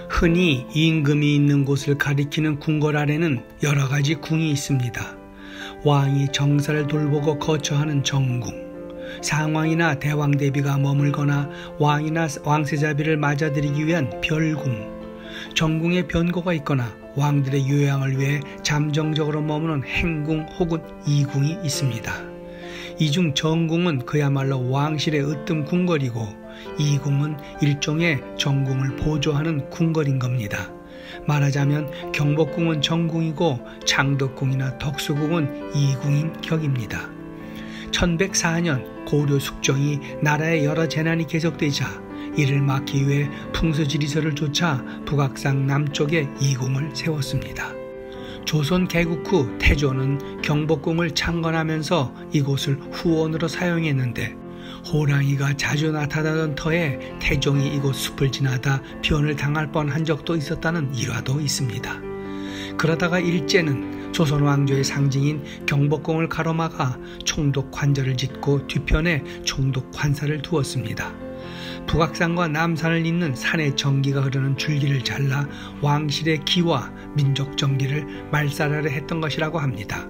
흔히 임금이 있는 곳을 가리키는 궁궐 안에는 여러 가지 궁이 있습니다. 왕이 정사를 돌보고 거처하는 정궁, 상왕이나 대왕대비가 머물거나 왕이나 왕세자비를 맞아들이기 위한 별궁, 정궁에 변고가 있거나 왕들의 요양을 위해 잠정적으로 머무는 행궁 혹은 이궁이 있습니다. 이 중 정궁은 그야말로 왕실의 으뜸 궁궐이고 이궁은 일종의 정궁을 보조하는 궁궐인 겁니다. 말하자면 경복궁은 정궁이고 창덕궁이나 덕수궁은 이궁인 격입니다. 1104년 고려 숙종이 나라에 여러 재난이 계속되자 이를 막기 위해 풍수지리서를 쫓아 북악산 남쪽에 이궁을 세웠습니다. 조선 개국 후 태조는 경복궁을 창건하면서 이곳을 후원으로 사용했는데 호랑이가 자주 나타나던 터에 태종이 이곳 숲을 지나다 변을 당할 뻔한 적도 있었다는 일화도 있습니다. 그러다가 일제는 조선 왕조의 상징인 경복궁을 가로막아 총독 관저를 짓고 뒤편에 총독 관사를 두었습니다. 북악산과 남산을 잇는 산의 정기가 흐르는 줄기를 잘라 왕실의 기와 민족 정기를 말살하려 했던 것이라고 합니다.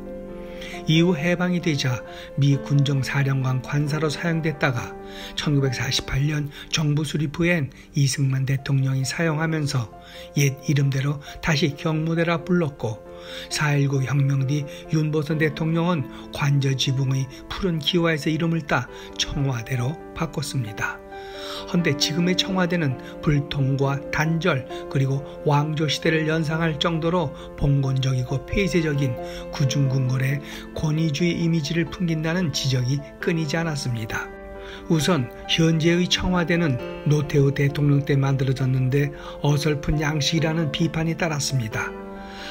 이후 해방이 되자 미 군정사령관 관사로 사용됐다가 1948년 정부 수립 후엔 이승만 대통령이 사용하면서 옛 이름대로 다시 경무대라 불렀고 4.19 혁명 뒤 윤보선 대통령은 관저 지붕의 푸른 기와에서 이름을 따 청와대로 바꿨습니다. 헌데 지금의 청와대는 불통과 단절 그리고 왕조시대를 연상할 정도로 봉건적이고 폐쇄적인 구중궁궐의 권위주의 이미지를 풍긴다는 지적이 끊이지 않았습니다. 우선 현재의 청와대는 노태우 대통령 때 만들어졌는데 어설픈 양식이라는 비판이 따랐습니다.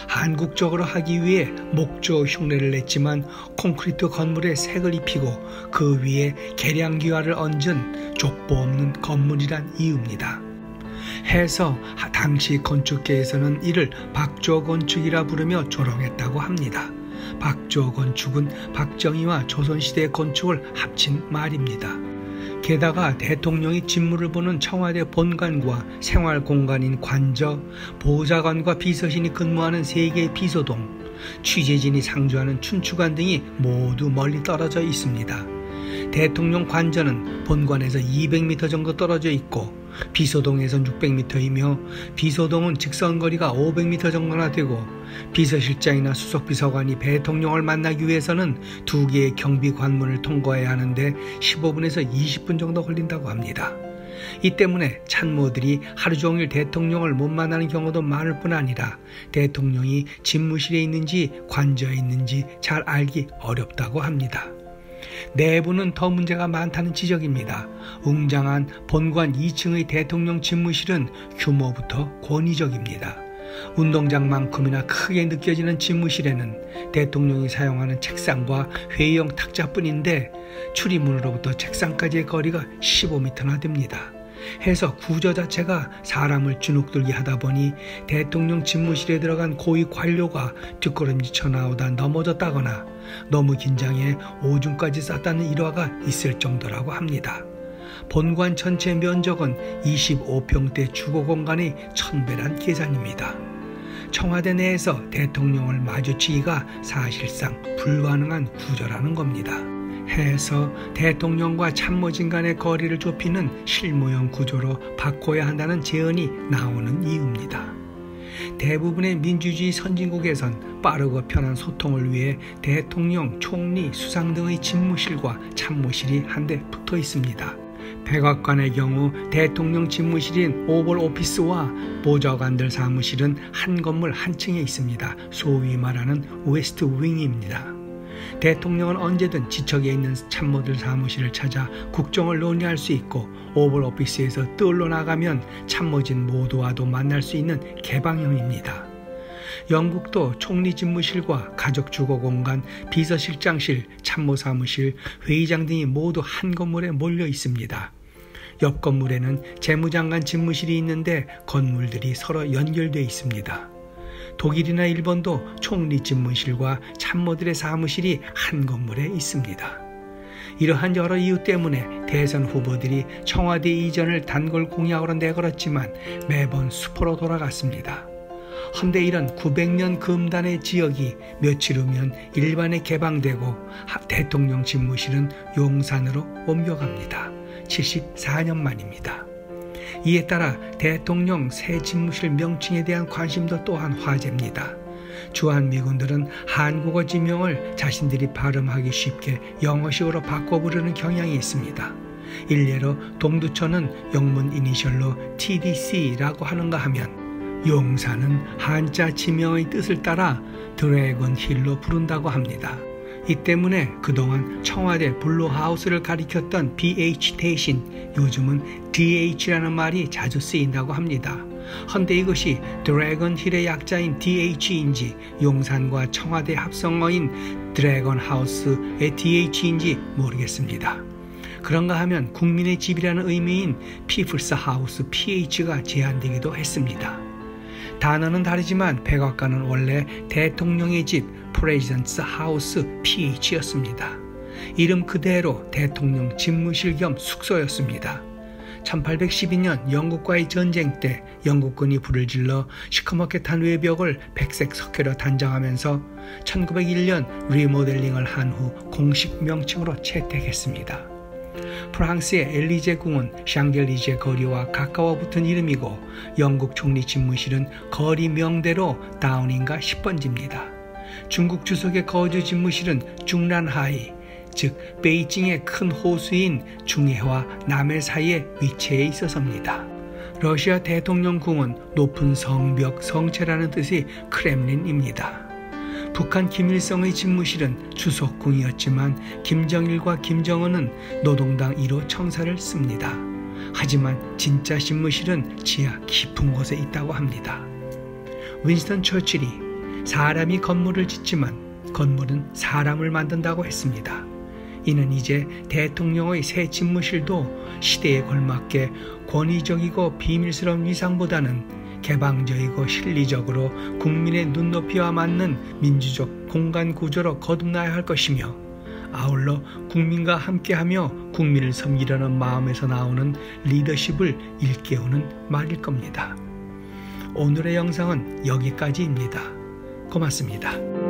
한국적으로 하기 위해 목조 흉내를 냈지만 콘크리트 건물에 색을 입히고 그 위에 계량기와를 얹은 족보 없는 건물이란 이유입니다. 해서 당시 건축계에서는 이를 박조 건축이라 부르며 조롱했다고 합니다. 박조 건축은 박정희와 조선시대의 건축을 합친 말입니다. 게다가 대통령이 직무를 보는 청와대 본관과 생활공간인 관저, 보좌관과 비서진이 근무하는 3개의 비서동, 취재진이 상주하는 춘추관 등이 모두 멀리 떨어져 있습니다. 대통령 관저는 본관에서 200m 정도 떨어져 있고 비서동에선 600m이며 비서동은 직선거리가 500m 정도나 되고 비서실장이나 수석비서관이 대통령을 만나기 위해서는 2개의 경비 관문을 통과해야 하는데 15분에서 20분 정도 걸린다고 합니다. 이 때문에 참모들이 하루 종일 대통령을 못 만나는 경우도 많을 뿐 아니라 대통령이 집무실에 있는지 관저에 있는지 잘 알기 어렵다고 합니다. 내부는 더 문제가 많다는 지적입니다. 웅장한 본관 2층의 대통령 집무실은 규모부터 권위적입니다. 운동장만큼이나 크게 느껴지는 집무실에는 대통령이 사용하는 책상과 회의용 탁자뿐인데 출입문으로부터 책상까지의 거리가 15m나 됩니다. 해서 구조 자체가 사람을 주눅들게 하다 보니 대통령 집무실에 들어간 고위 관료가 뒷걸음질 쳐나오다 넘어졌다거나 너무 긴장해 오줌까지 쌌다는 일화가 있을 정도라고 합니다. 본관 전체 면적은 25평대 주거공간의 1000배란 계산입니다. 청와대 내에서 대통령을 마주치기가 사실상 불가능한 구조라는 겁니다. 해서 대통령과 참모진 간의 거리를 좁히는 실무형 구조로 바꿔야 한다는 제언이 나오는 이유입니다. 대부분의 민주주의 선진국에선 빠르고 편한 소통을 위해 대통령, 총리, 수상 등의 집무실과 참모실이 한데 붙어 있습니다. 백악관의 경우 대통령 집무실인 오벌 오피스와 보좌관들 사무실은 한 건물 한 층에 있습니다. 소위 말하는 웨스트 윙입니다. 대통령은 언제든 지척에 있는 참모들 사무실을 찾아 국정을 논의할 수 있고 오벌 오피스에서 뜰로 나가면 참모진 모두와도 만날 수 있는 개방형입니다. 영국도 총리 집무실과 가족 주거 공간, 비서실장실, 참모 사무실, 회의장 등이 모두 한 건물에 몰려 있습니다. 옆 건물에는 재무장관 집무실이 있는데 건물들이 서로 연결되어 있습니다. 독일이나 일본도 총리 집무실과 참모들의 사무실이 한 건물에 있습니다. 이러한 여러 이유 때문에 대선 후보들이 청와대 이전을 단골 공약으로 내걸었지만 매번 수포로 돌아갔습니다. 헌데 이런 900년 금단의 지역이 며칠 후면 일반에 개방되고 대통령 집무실은 용산으로 옮겨갑니다. 74년 만입니다. 이에 따라 대통령 새 집무실 명칭에 대한 관심도 또한 화제입니다. 주한미군들은 한국어 지명을 자신들이 발음하기 쉽게 영어식으로 바꿔 부르는 경향이 있습니다. 일례로 동두천은 영문 이니셜로 TDC라고 하는가 하면 용산은 한자 지명의 뜻을 따라 드래곤 힐로 부른다고 합니다. 이 때문에 그동안 청와대 블루하우스를 가리켰던 BH 대신 요즘은 DH라는 말이 자주 쓰인다고 합니다. 헌데 이것이 드래곤 힐의 약자인 DH인지 용산과 청와대 합성어인 드래곤 하우스의 DH인지 모르겠습니다. 그런가 하면 국민의 집이라는 의미인 People's House PH가 제한되기도 했습니다. 단어는 다르지만 백악관은 원래 대통령의 집 President's House PH였습니다. 이름 그대로 대통령 집무실 겸 숙소였습니다. 1812년 영국과의 전쟁 때 영국군이 불을 질러 시커멓게 탄 외벽을 백색 석회로 단장하면서 1901년 리모델링을 한 후 공식 명칭으로 채택했습니다. 프랑스의 엘리제 궁은 샹젤리제 거리와 가까워 붙은 이름이고 영국 총리 집무실은 거리 명대로 다우닝가 10번지입니다. 중국 주석의 거주 집무실은 중란하이, 즉 베이징의 큰 호수인 중해와 남해 사이에 위치해 있어서입니다. 러시아 대통령 궁은 높은 성벽, 성체라는 뜻의 크렘린입니다. 북한 김일성의 집무실은 주석궁이었지만 김정일과 김정은은 노동당 1호 청사를 씁니다. 하지만 진짜 집무실은 지하 깊은 곳에 있다고 합니다. 윈스턴 처칠이 사람이 건물을 짓지만 건물은 사람을 만든다고 했습니다. 이는 이제 대통령의 새 집무실도 시대에 걸맞게 권위적이고 비밀스러운 위상보다는 개방적이고 실리적으로 국민의 눈높이와 맞는 민주적 공간 구조로 거듭나야 할 것이며 아울러 국민과 함께하며 국민을 섬기려는 마음에서 나오는 리더십을 일깨우는 말일 겁니다. 오늘의 영상은 여기까지입니다. 고맙습니다.